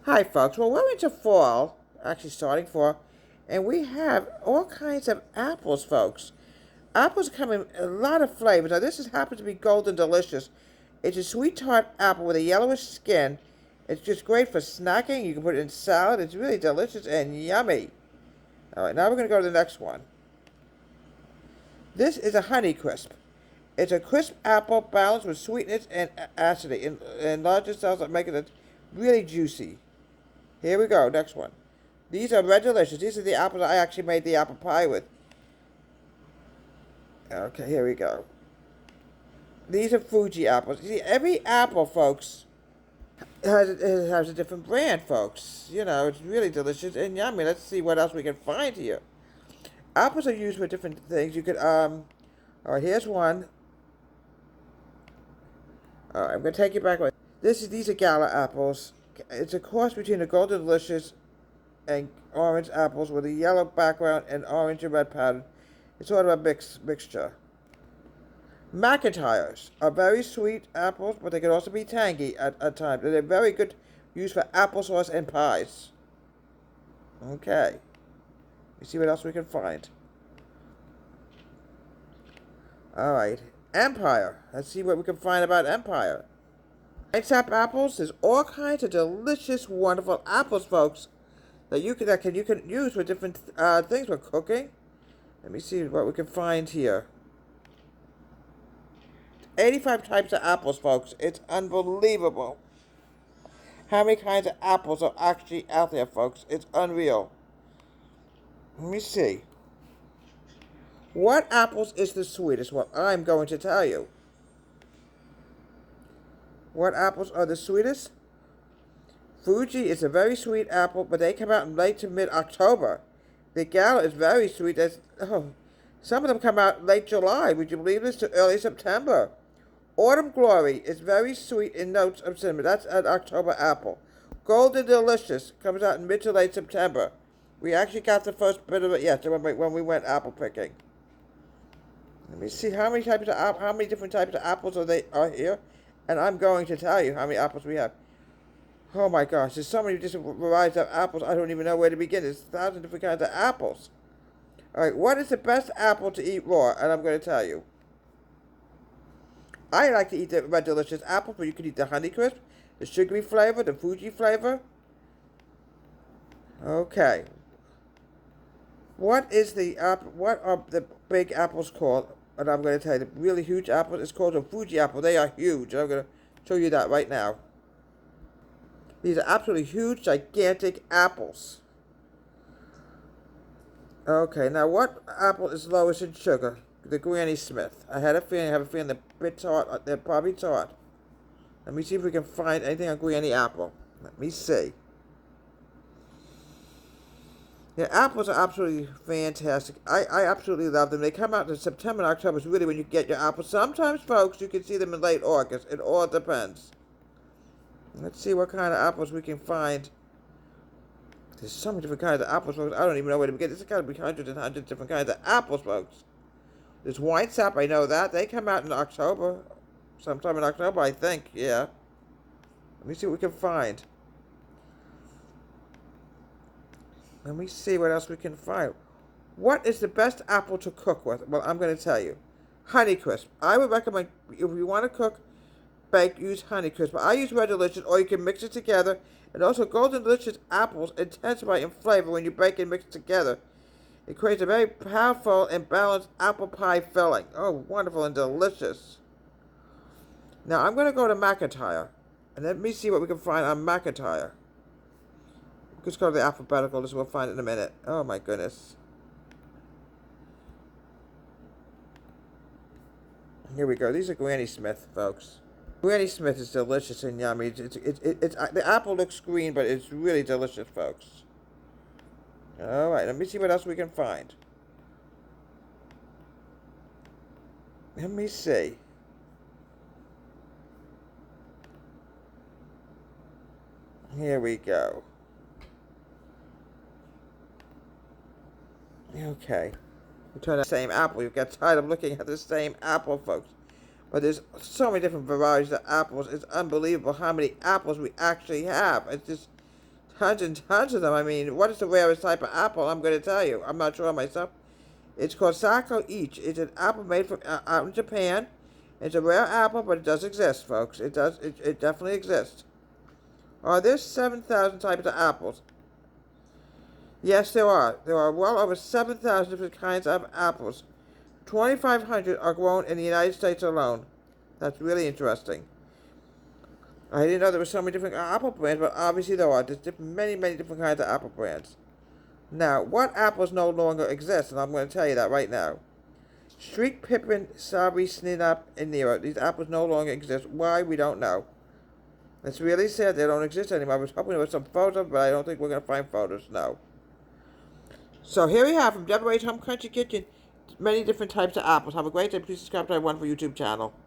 Hi, folks. Well, we're into fall, actually starting fall, and we have all kinds of apples, folks. Apples come in a lot of flavors. Now, happens to be Golden Delicious. It's a sweet tart apple with a yellowish skin. It's just great for snacking. You can put it in salad. It's really delicious and yummy. All right, now we're going to go to the next one. This is a Honey Crisp. It's a crisp apple balanced with sweetness and acidity in larger cells that make it really juicy. Here we go, next one. These are Red Delicious. These are the apples I actually made the apple pie with. Okay, here we go. These are Fuji apples. See, every apple, folks, has a different brand, folks. You know, it's really delicious and yummy. Let's see what else we can find here. Apples are used for different things. You could, all right, here's one. All right, I'm going to take you back. These are Gala apples. It's a cross between a Golden Delicious and orange apples with a yellow background and orange and red pattern. It's sort of a mixture. McIntyres are very sweet apples, but they can also be tangy at times. And they're very good used for applesauce and pies. Okay. Let's see what else we can find. Alright. Empire. Let's see what we can find about Empire. White sap apples. There's all kinds of delicious, wonderful apples, folks, that you can use for different things for cooking. Let me see what we can find here. 85 types of apples, folks. It's unbelievable how many kinds of apples are actually out there, folks. It's unreal. Let me see. What apples is the sweetest? Well, I'm going to tell you. What apples are the sweetest? Fuji is a very sweet apple, but they come out in late to mid-October. The Gala is very sweet. Some of them come out late July. Would you believe this? To early September. Autumn Glory is very sweet in notes of cinnamon. That's an October apple. Golden Delicious comes out in mid to late September. We actually got the first bit of it yesterday when we went apple picking. Let me see how many different types of apples are here, and I'm going to tell you how many apples we have. Oh my gosh, there's so many different varieties of apples. I don't even know where to begin. There's 1,000 different kinds of apples. All right, what is the best apple to eat raw? And I'm going to tell you. I like to eat the Red Delicious apple, but you can eat the Honey Crisp, the sugary flavor, the Fuji flavor. Okay. What are the big apples called? And I'm going to tell you, the really huge apple is called a Fuji apple. They are huge. I'm going to show you that right now. These are absolutely huge, gigantic apples. Okay, now what apple is lowest in sugar? The Granny Smith. I have a feeling they're a bit tart. They're probably tart. Let me see if we can find anything on Granny Apple. Let me see. Yeah, apples are absolutely fantastic. I absolutely love them. They come out in September and October is really when you get your apples. Sometimes, folks, you can see them in late August. It all depends. Let's see what kind of apples we can find. There's so many different kinds of apples, folks. I don't even know where to begin. There's got to be hundreds and hundreds of different kinds of apples, folks. There's white sap, I know that. They come out in October. Sometime in October, I think. Yeah. Let me see what we can find. Let me see what else we can find. What is the best apple to cook with? Well, I'm going to tell you. Honeycrisp. I would recommend, if you want to cook, bake, use Honeycrisp. I use Red Delicious, or you can mix it together. And also, Golden Delicious apples intensify in flavor when you bake and mix it together. It creates a very powerful and balanced apple pie filling. Oh, wonderful and delicious. Now, I'm going to go to McIntyre. And let me see what we can find on McIntyre. Let's go to the alphabetical. This we'll find in a minute. Oh, my goodness. Here we go. These are Granny Smith, folks. Granny Smith is delicious and yummy. The apple looks green, but it's really delicious, folks. All right, let me see what else we can find. Let me see. Here we go. Okay. We turn the same apple. You've got tired of looking at the same apple, folks. But there's so many different varieties of apples. It's unbelievable how many apples we actually have. It's just Hundreds and tons of them. I mean, what is the rarest type of apple? I'm going to tell you. I'm not sure myself. It's called Sako Ichi. It's an apple made from out in Japan. It's a rare apple, but it does exist, folks. It does. It definitely exists. There's 7,000 types of apples. Yes, there are. There are well over 7,000 different kinds of apples. 2,500 are grown in the United States alone. That's really interesting. I didn't know there were so many different apple brands, but obviously there are. There's many, many different kinds of apple brands. Now, what apples no longer exist? And I'm going to tell you that right now. Streak, Pippin, Sabri, Snap, and Nero. These apples no longer exist. Why? We don't know. It's really sad they don't exist anymore. I was hoping there was some photos, but I don't think we're going to find photos. No. So here we have from Deborah Home Country Kitchen many different types of apples. Have a great day. Please subscribe to my wonderful YouTube channel.